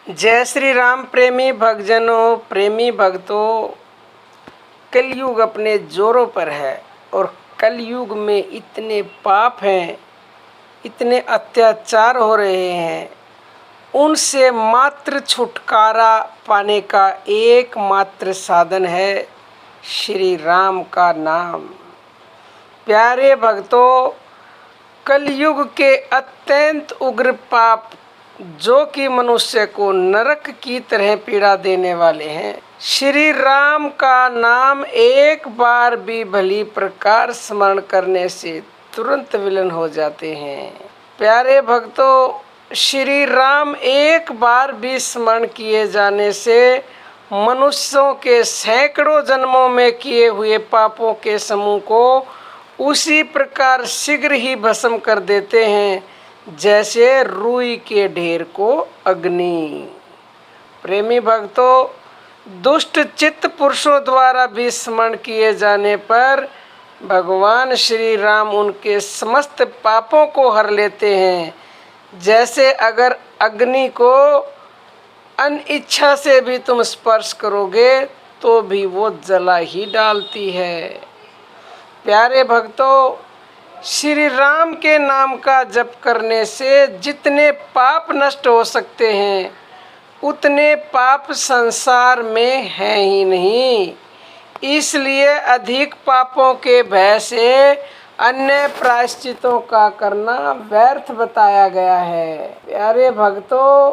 जय श्री राम प्रेमी भक्तजनों, प्रेमी भक्तों। कलयुग अपने जोरों पर है और कलयुग में इतने पाप हैं, इतने अत्याचार हो रहे हैं। उनसे मात्र छुटकारा पाने का एकमात्र साधन है श्री राम का नाम। प्यारे भक्तों, कलयुग के अत्यंत उग्र पाप जो कि मनुष्य को नरक की तरह पीड़ा देने वाले हैं, श्री राम का नाम एक बार भी भली प्रकार स्मरण करने से तुरंत विलीन हो जाते हैं। प्यारे भक्तों, श्री राम एक बार भी स्मरण किए जाने से मनुष्यों के सैकड़ों जन्मों में किए हुए पापों के समूह को उसी प्रकार शीघ्र ही भस्म कर देते हैं जैसे रुई के ढेर को अग्नि। प्रेमी भक्तों, दुष्ट चित्त पुरुषों द्वारा भी स्मरण किए जाने पर भगवान श्री राम उनके समस्त पापों को हर लेते हैं। जैसे अगर अग्नि को अनिच्छा से भी तुम स्पर्श करोगे तो भी वो जला ही डालती है। प्यारे भक्तों, श्री राम के नाम का जप करने से जितने पाप नष्ट हो सकते हैं उतने पाप संसार में हैं ही नहीं। इसलिए अधिक पापों के भय से अन्य प्रायश्चितों का करना व्यर्थ बताया गया है। प्यारे भक्तों,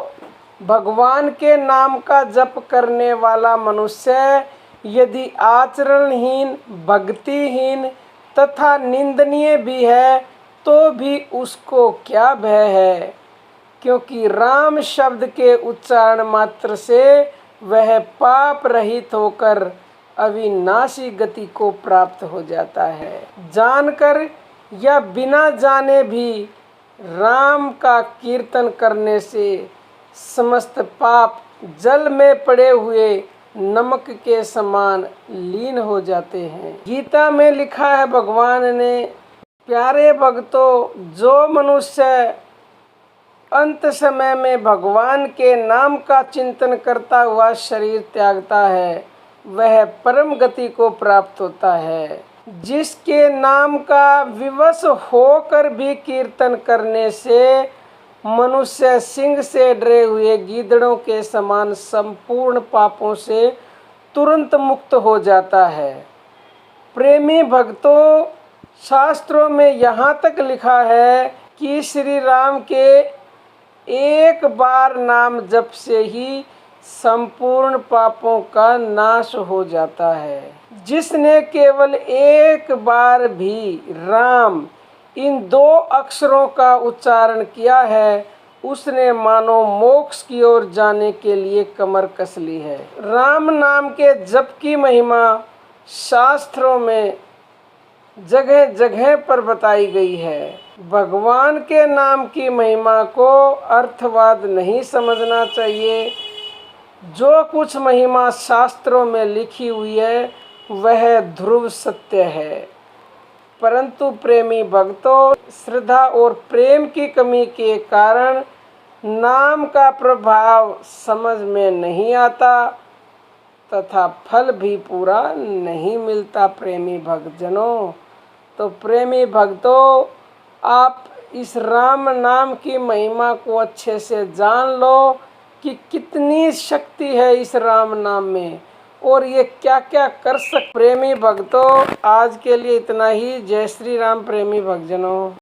भगवान के नाम का जप करने वाला मनुष्य यदि आचरणहीन, भक्तिहीन तथा निंदनीय भी है तो भी उसको क्या भय है, क्योंकि राम शब्द के उच्चारण मात्र से वह पाप रहित होकर अविनाशी गति को प्राप्त हो जाता है। जानकर या बिना जाने भी राम का कीर्तन करने से समस्त पाप जल में पड़े हुए नमक के समान लीन हो जाते हैं। गीता में लिखा है भगवान ने, प्यारे भक्तों, जो मनुष्य अंत समय में भगवान के नाम का चिंतन करता हुआ शरीर त्यागता है वह परम गति को प्राप्त होता है। जिसके नाम का विवश होकर भी कीर्तन करने से मनुष्य सिंह से डरे हुए गीदड़ों के समान संपूर्ण पापों से तुरंत मुक्त हो जाता है। प्रेमी भक्तों, शास्त्रों में यहाँ तक लिखा है कि श्री राम के एक बार नाम जप से ही संपूर्ण पापों का नाश हो जाता है। जिसने केवल एक बार भी राम इन दो अक्षरों का उच्चारण किया है उसने मानो मोक्ष की ओर जाने के लिए कमर कस ली है। राम नाम के जप की महिमा शास्त्रों में जगह जगह पर बताई गई है। भगवान के नाम की महिमा को अर्थवाद नहीं समझना चाहिए। जो कुछ महिमा शास्त्रों में लिखी हुई है वह ध्रुव सत्य है, परंतु प्रेमी भक्तों, श्रद्धा और प्रेम की कमी के कारण नाम का प्रभाव समझ में नहीं आता तथा फल भी पूरा नहीं मिलता। प्रेमी भक्तजनों, तो प्रेमी भक्तों, आप इस राम नाम की महिमा को अच्छे से जान लो कि कितनी शक्ति है इस राम नाम में और ये क्या क्या कर सकते। प्रेमी भक्तों, आज के लिए इतना ही। जय श्री राम प्रेमी भक्तजनों।